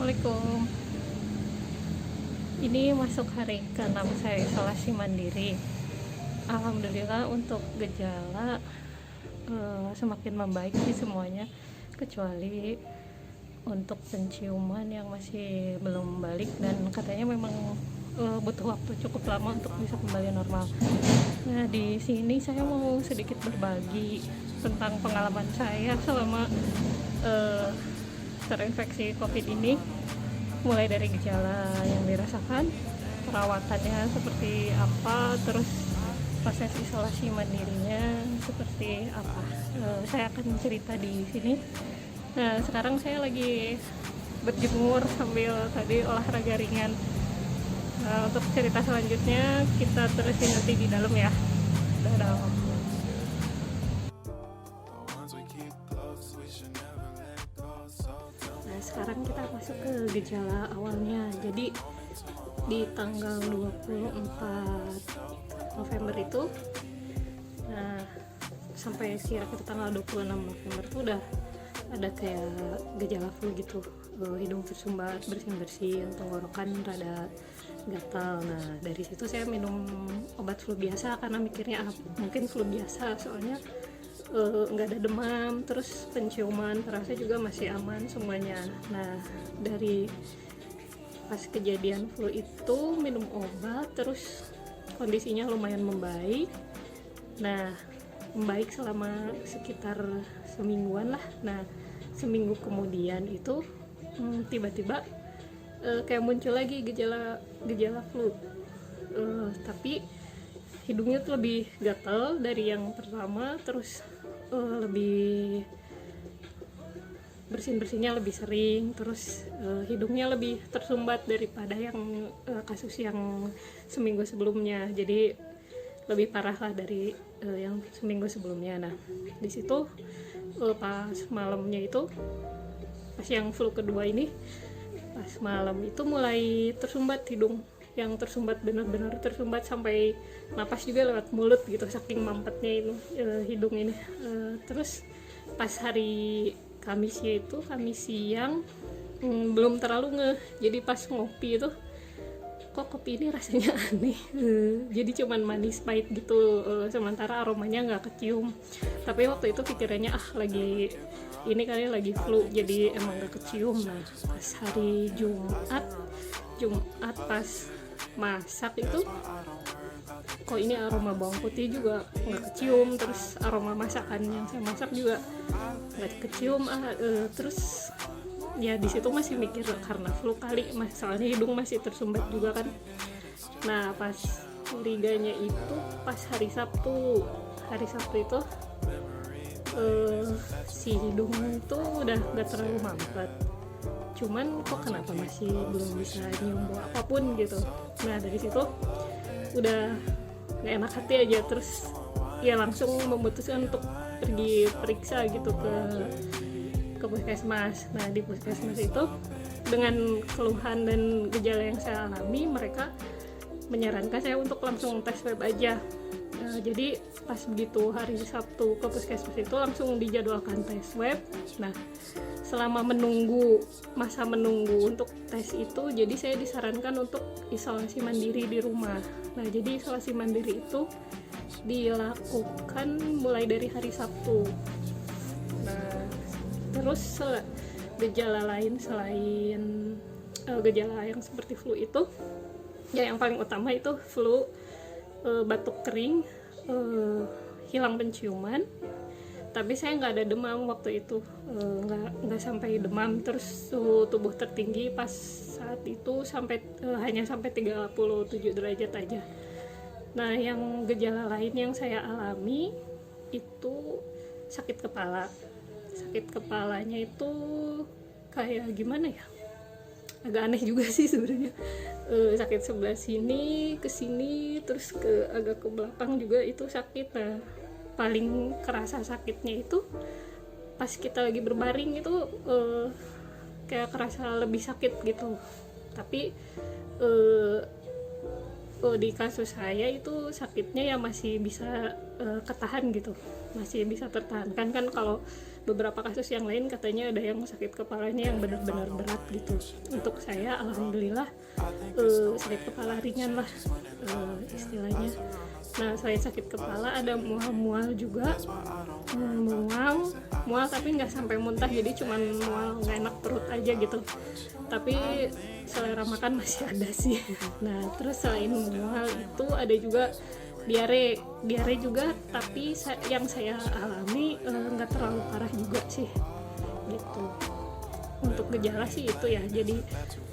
Assalamualaikum. Ini masuk hari ke-6 saya isolasi mandiri. Alhamdulillah untuk gejala semakin membaik sih semuanya, kecuali untuk penciuman yang masih belum balik dan katanya memang butuh waktu cukup lama untuk bisa kembali normal. Nah, di sini saya mau sedikit berbagi tentang pengalaman saya selama terinfeksi COVID ini, mulai dari gejala yang dirasakan, perawatannya seperti apa, terus proses isolasi mandirinya seperti apa. Saya akan cerita di sini. Nah, sekarang saya lagi berjemur sambil tadi olahraga ringan. Nah, untuk cerita selanjutnya kita terusin nanti di dalam ya. Dadah. Nah, sekarang kita masuk ke gejala awalnya. Jadi di tanggal 24 November itu, nah sampai kira-kira tanggal 26 November itu udah ada kayak gejala flu gitu, hidung tersumbat, bersin-bersin, tenggorokan rada gatal. Nah, dari situ saya minum obat flu biasa karena mikirnya mungkin flu biasa, soalnya nggak ada demam, terus penciuman terasa juga masih aman semuanya. Nah, dari pas kejadian flu itu minum obat, terus kondisinya lumayan membaik. Nah, membaik selama sekitar semingguan lah. Nah, seminggu kemudian itu tiba-tiba kayak muncul lagi gejala flu, tapi hidungnya tuh lebih gatal dari yang pertama, terus lebih bersin-bersinnya lebih sering, terus hidungnya lebih tersumbat daripada yang kasus yang seminggu sebelumnya. Jadi lebih parah lah dari yang seminggu sebelumnya. Nah, di situ pas malamnya itu, pas yang flu kedua ini, pas malam itu mulai tersumbat hidung, yang tersumbat benar-benar tersumbat sampai napas juga lewat mulut gitu, saking mampetnya itu hidung ini. Terus pas hari Kamisnya itu, Kamis siang, belum terlalu ngeh. Jadi pas ngopi itu, kok kopi ini rasanya aneh, jadi cuman manis pahit gitu, sementara aromanya nggak kecium. Tapi waktu itu pikirannya lagi ini kali lagi flu, jadi emang nggak kecium. Nah, pas hari Jumat pas masak itu, kok ini aroma bawang putih juga nggak kecium, terus aroma masakan yang saya masak juga nggak kecium. Terus ya di situ masih mikir karena flu kali, soalnya hidung masih tersumbat juga kan. Nah, pas curiganya itu pas hari Sabtu itu si hidung itu udah nggak terlalu mampet, cuman kok kenapa masih belum bisa nyium bau apapun gitu. Nah, dari situ udah nggak enak hati aja, terus ya langsung memutuskan untuk pergi periksa gitu ke puskesmas. Nah, di puskesmas itu dengan keluhan dan gejala yang saya alami, mereka menyarankan saya untuk langsung tes swab aja. Nah, jadi pas begitu hari Sabtu ke puskesmas itu langsung dijadwalkan tes swab. Nah, selama masa menunggu untuk tes itu, jadi saya disarankan untuk isolasi mandiri di rumah. Nah, jadi isolasi mandiri itu dilakukan mulai dari hari Sabtu. Nah, terus gejala lain selain gejala yang seperti flu itu, ya yang paling utama itu flu, batuk kering, hilang penciuman. Tapi saya nggak ada demam waktu itu, nggak sampai demam. Terus suhu tubuh tertinggi pas saat itu hanya sampai 37 derajat aja. Nah, yang gejala lain yang saya alami itu sakit kepala. Sakit kepalanya itu kayak gimana ya, agak aneh juga sih sebenarnya. Sakit sebelah sini ke sini, terus agak ke belakang juga itu sakit. Nah, paling kerasa sakitnya itu pas kita lagi berbaring itu, kayak kerasa lebih sakit gitu. Tapi di kasus saya itu sakitnya ya masih bisa ketahan gitu, masih bisa tertahankan. Kan kalau beberapa kasus yang lain katanya ada yang sakit kepalanya yang benar-benar berat gitu. Untuk saya alhamdulillah sakit kepala ringan lah istilahnya. Nah, selain sakit kepala ada mual-mual juga, mual tapi nggak sampai muntah, jadi cuman mual nggak enak perut aja gitu, tapi selera makan masih ada sih. Nah, terus selain mual itu ada juga diare juga, tapi yang saya alami nggak terlalu parah juga sih gitu. Untuk gejala sih itu ya, jadi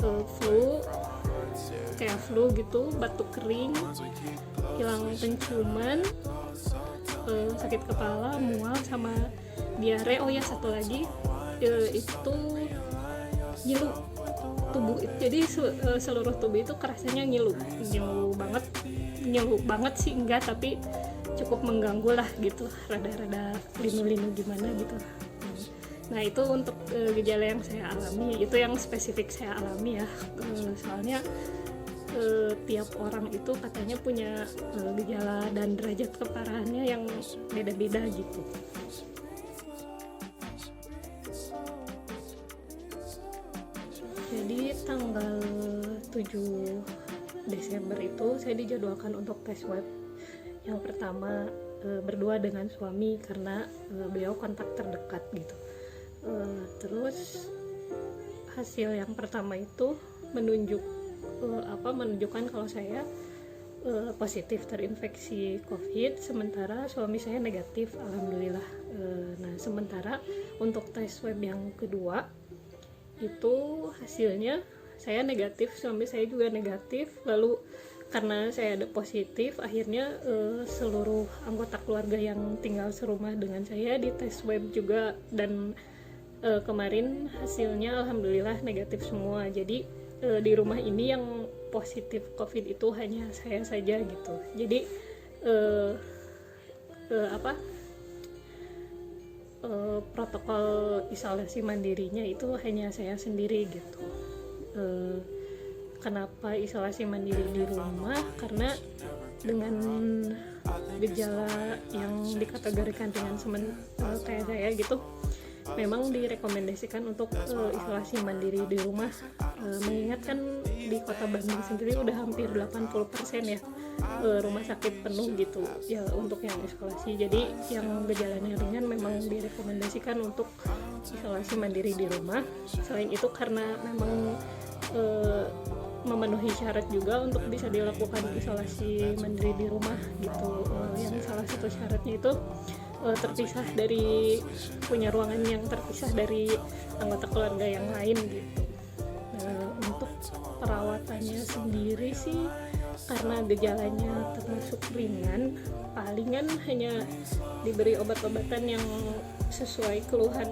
flu, kayak flu gitu, batuk kering, hilang penciuman, sakit kepala, mual, sama diare. Oh ya, satu lagi itu ngilu tubuh. Jadi seluruh tubuh itu kerasanya ngilu banget sih enggak, tapi cukup mengganggu lah gitu, rada-rada linu-linu gimana gitu. Nah, itu untuk gejala yang saya alami, itu yang spesifik saya alami ya. Soalnya tiap orang itu katanya punya gejala dan derajat keparahannya yang beda-beda gitu. Jadi tanggal 7 Desember itu saya dijadwalkan untuk tes swab yang pertama berdua dengan suami karena beliau kontak terdekat gitu. Terus hasil yang pertama itu menunjukkan kalau saya positif terinfeksi COVID, sementara suami saya negatif, alhamdulillah. Nah, sementara untuk tes swab yang kedua itu hasilnya saya negatif, suami saya juga negatif. Lalu karena saya ada positif, akhirnya seluruh anggota keluarga yang tinggal serumah dengan saya di tes swab juga, dan kemarin hasilnya alhamdulillah negatif semua. Jadi di rumah ini yang positif COVID itu hanya saya saja gitu. Jadi protokol isolasi mandirinya itu hanya saya sendiri gitu. Kenapa isolasi mandiri di rumah? Karena dengan gejala yang dikategorikan dengan kayak saya gitu, memang direkomendasikan untuk isolasi mandiri di rumah. Mengingat kan di kota Bandung sendiri udah hampir 80% ya rumah sakit penuh gitu ya untuk yang isolasi. Jadi yang gejalanya ringan memang direkomendasikan untuk isolasi mandiri di rumah. Selain itu karena memang memenuhi syarat juga untuk bisa dilakukan isolasi mandiri di rumah gitu. Yang salah satu syaratnya itu terpisah dari, punya ruangan yang terpisah dari anggota keluarga yang lain gitu. Untuk perawatannya sendiri sih karena gejalanya termasuk ringan, palingan hanya diberi obat-obatan yang sesuai keluhan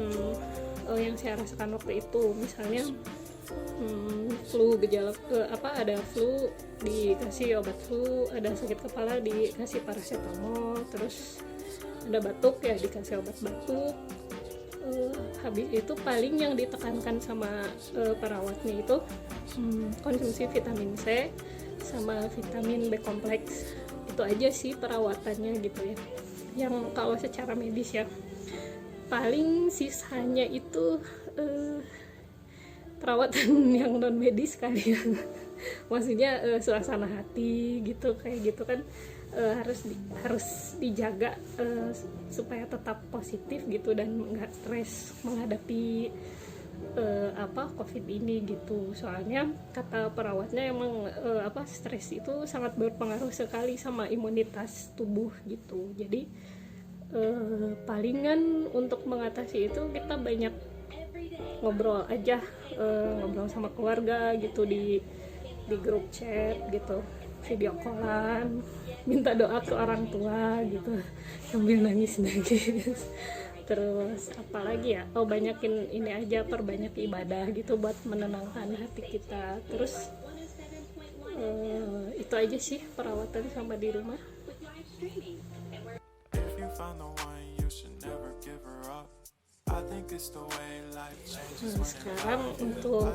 yang saya rasakan waktu itu. Misalnya flu, gejala ada flu dikasih obat flu, ada sakit kepala dikasih paracetamol, terus ada batuk ya dikasih obat batuk. Habis itu paling yang ditekankan sama perawatnya itu konsumsi vitamin C sama vitamin B kompleks. Itu aja sih perawatannya gitu ya, yang kalau secara medis ya. Paling sisanya itu perawatan yang non medis kali ya. Maksudnya suasana hati gitu, kayak gitu kan harus dijaga supaya tetap positif gitu dan nggak stres menghadapi COVID ini gitu. Soalnya kata perawatnya emang stres itu sangat berpengaruh sekali sama imunitas tubuh gitu. Jadi palingan untuk mengatasi itu kita banyak ngobrol aja, ngobrol sama keluarga gitu di grup chat gitu, video callan, minta doa ke orang tua gitu sambil nangis. Terus apalagi ya, banyakin ini aja, perbanyak ibadah gitu buat menenangkan hati kita. Terus itu aja sih perawatan sama di rumah. Sekarang untuk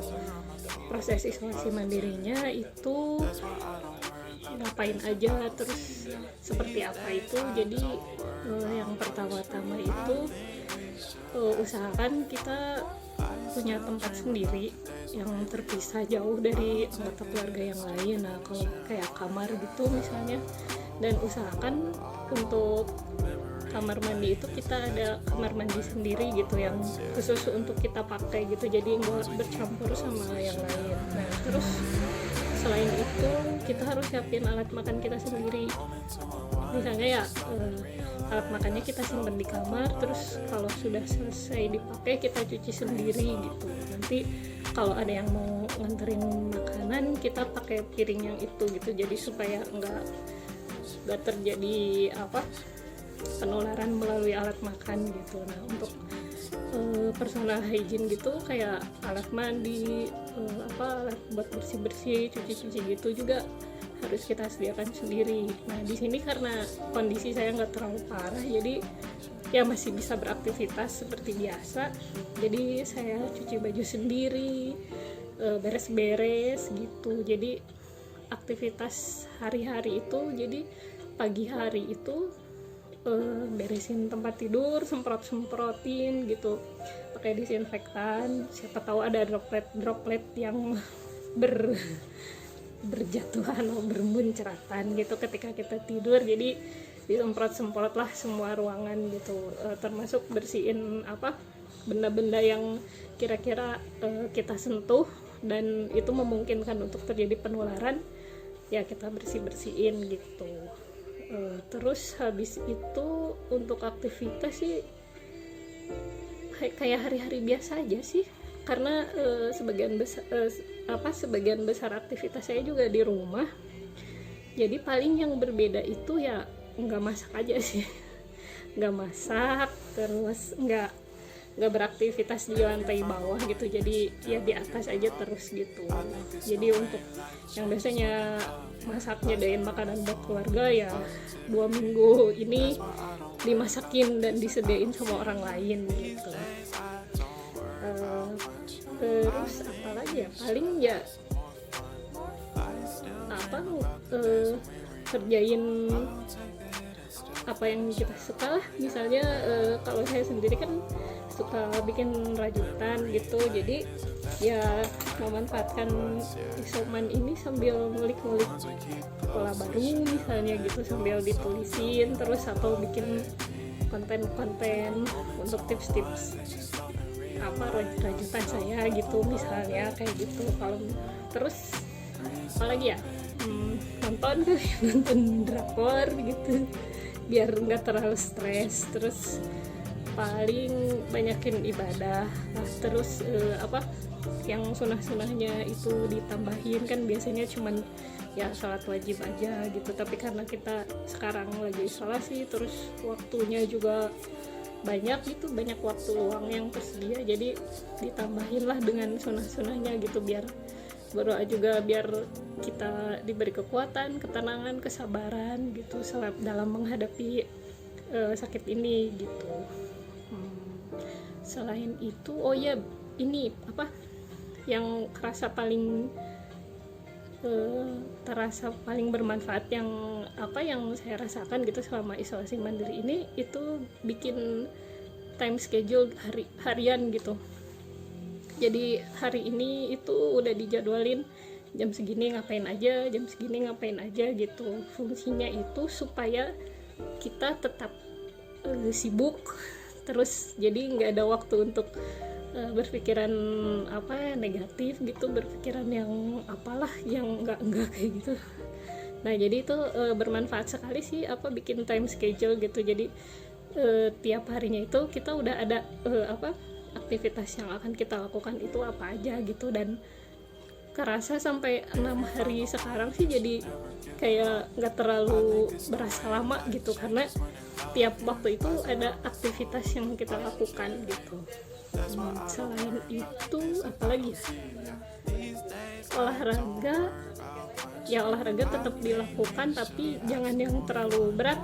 proses isolasi mandirinya itu ngapain aja, terus seperti apa itu. Jadi yang pertama-tama itu usahakan kita punya tempat sendiri yang terpisah jauh dari anggota keluarga yang lain. Nah kalau kayak kamar gitu misalnya, dan usahakan untuk kamar mandi itu kita ada kamar mandi sendiri gitu yang khusus untuk kita pakai gitu, jadi nggak bercampur sama yang lain. Nah terus selain itu kita harus siapin alat makan kita sendiri. Misalnya ya alat makannya kita simpan di kamar, terus kalau sudah selesai dipakai kita cuci sendiri gitu. Nanti kalau ada yang mau nganterin makanan kita pakai piring yang itu gitu, jadi supaya nggak terjadi penularan melalui alat makan gitu. Nah untuk personal hygiene gitu kayak alat mandi, alat buat bersih-bersih, cuci-cuci gitu juga harus kita sediakan sendiri. Nah di sini karena kondisi saya nggak terlalu parah, jadi ya masih bisa beraktivitas seperti biasa. Jadi saya cuci baju sendiri, beres-beres gitu. Jadi aktivitas hari-hari itu, jadi pagi hari itu beresin tempat tidur, semprot-semprotin gitu pakai disinfektan, siapa tahu ada droplet yang berjatuhan atau bermunceratan gitu ketika kita tidur. Jadi disemprot-semprot lah semua ruangan gitu, termasuk bersihin benda-benda yang kira-kira kita sentuh dan itu memungkinkan untuk terjadi penularan, ya kita bersihin gitu. Terus habis itu untuk aktivitas sih kayak hari-hari biasa aja sih, karena sebagian besar aktivitas saya juga di rumah. Jadi paling yang berbeda itu ya nggak masak aja sih, nggak masak, terus nggak beraktivitas di lantai bawah gitu, jadi ya di atas aja terus gitu. Jadi untuk yang biasanya masak nyediain makanan buat keluarga, ya 2 minggu ini dimasakin dan disediain sama orang lain gitu. Terus apa lagi ya, paling ya kerjain apa yang kita suka lah. Misalnya kalau saya sendiri kan suka bikin rajutan gitu, jadi ya memanfaatkan isoman ini sambil ngulik-ngulik pola baru misalnya gitu, sambil ditulisin terus, atau bikin konten-konten untuk tips-tips rajutan saya gitu misalnya kayak gitu. Kalau terus apalagi ya, nonton drakor gitu biar nggak terlalu stres. Terus paling banyakin ibadah. Nah, terus yang sunah-sunahnya itu ditambahin, kan biasanya cuman ya sholat wajib aja gitu, tapi karena kita sekarang lagi isolasi terus waktunya juga banyak waktu luang yang tersedia, jadi ditambahin lah dengan sunah-sunahnya gitu, biar berdoa juga biar kita diberi kekuatan, ketenangan, kesabaran gitu dalam menghadapi sakit ini gitu. Selain itu, ini yang terasa paling bermanfaat yang saya rasakan gitu selama isolasi mandiri ini, itu bikin time schedule harian gitu. Jadi hari ini itu udah dijadwalin jam segini ngapain aja, jam segini ngapain aja gitu. Fungsinya itu supaya kita tetap sibuk terus, jadi nggak ada waktu untuk berpikiran negatif gitu, berpikiran yang yang enggak kayak gitu. Nah jadi itu bermanfaat sekali sih bikin time schedule gitu. Jadi tiap harinya itu kita udah ada aktivitas yang akan kita lakukan itu apa aja gitu, dan kerasa sampai 6 hari sekarang sih jadi kayak nggak terlalu berasa lama gitu, karena tiap waktu itu ada aktivitas yang kita lakukan gitu. Selain itu apalagi ya, olahraga tetap dilakukan tapi jangan yang terlalu berat.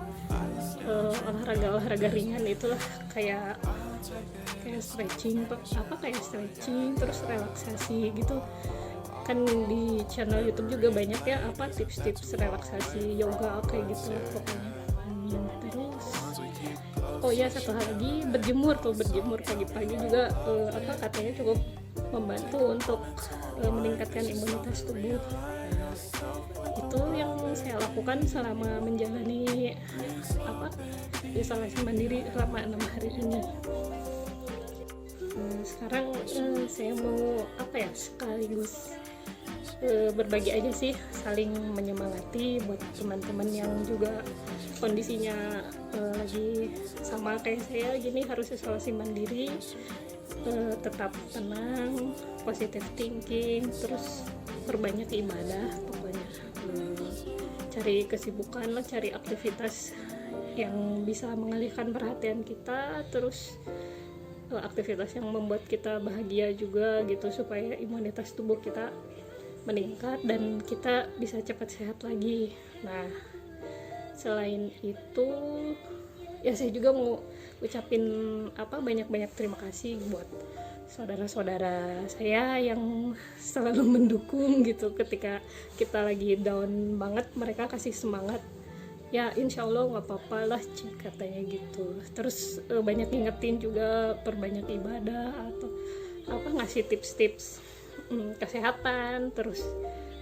Olahraga ringan itulah kayak stretching terus relaksasi gitu. kan di channel YouTube juga banyak ya apa tips-tips relaksasi yoga kayak gitu pokoknya. Terus oh ya satu hal lagi, berjemur pagi-pagi juga apa katanya cukup membantu untuk meningkatkan imunitas tubuh. Itu yang saya lakukan selama menjalani apa isolasi mandiri selama 6 hari ini. Sekarang saya mau apa ya, sekaligus berbagi aja sih, saling menyemangati buat teman-teman yang juga kondisinya lagi sama kayak saya gini, harus isolasi mandiri. Tetap tenang, positive thinking, terus perbanyak ibadah pokoknya. Cari kesibukan lah, cari aktivitas yang bisa mengalihkan perhatian kita, terus aktivitas yang membuat kita bahagia juga gitu, supaya imunitas tubuh kita meningkat dan kita bisa cepat sehat lagi. Nah, selain itu ya saya juga mau ucapin apa banyak-banyak terima kasih buat saudara-saudara saya yang selalu mendukung gitu ketika kita lagi down banget. Mereka kasih semangat, ya insya Allah nggak apa-apa lah katanya gitu. Terus banyak ngingetin juga perbanyak ibadah atau apa, ngasih tips-tips kesehatan. Terus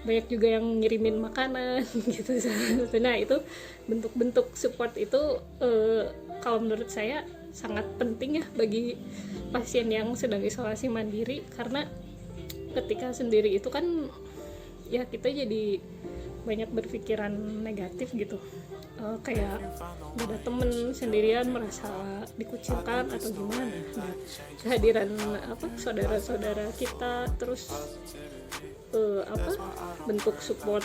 banyak juga yang ngirimin makanan gitu. Nah itu bentuk-bentuk support itu kalau menurut saya sangat penting ya bagi pasien yang sedang isolasi mandiri, karena ketika sendiri itu kan ya kita jadi banyak berpikiran negatif gitu, kayak gak ada temen, sendirian, merasa dikucilkan atau gimana. Nah, kehadiran apa saudara-saudara kita, terus apa bentuk support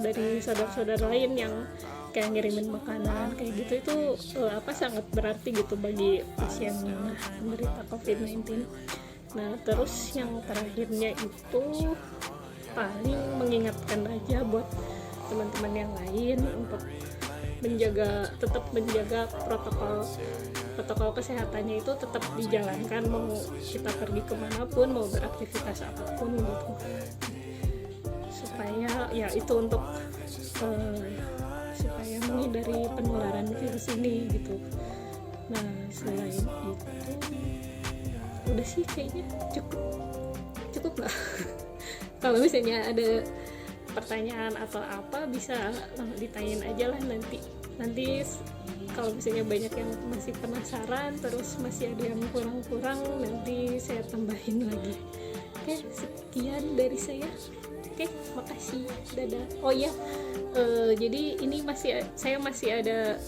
dari saudara-saudara lain yang kayak ngirimin makanan kayak gitu, itu apa sangat berarti gitu bagi pasien penderita COVID-19. Nah, terus yang terakhirnya itu paling mengingatkan aja buat teman-teman yang lain untuk tetap menjaga protokol kesehatannya itu tetap dijalankan, mau kita pergi kemanapun, mau beraktivitas apapun gitu, supaya ya itu untuk supaya menghindari penularan virus ini gitu. Nah, selain itu udah sih kayaknya cukup nggak? Kalau misalnya ada pertanyaan atau apa bisa ditanyain aja lah nanti kalau misalnya banyak yang masih penasaran, terus masih ada yang kurang nanti saya tambahin lagi. Oke, sekian dari saya. Oke, makasih, dadah. Oh ya, jadi ini saya masih ada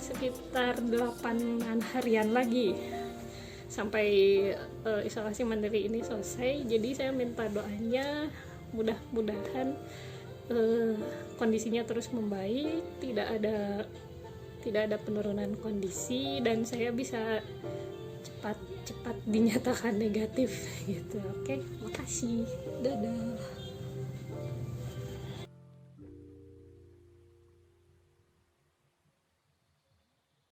sekitar 8 harian lagi sampai isolasi mandiri ini selesai. Jadi saya minta doanya, mudah-mudahan kondisinya terus membaik, tidak ada penurunan kondisi, dan saya bisa cepat dinyatakan negatif gitu. Oke, makasih, dadah.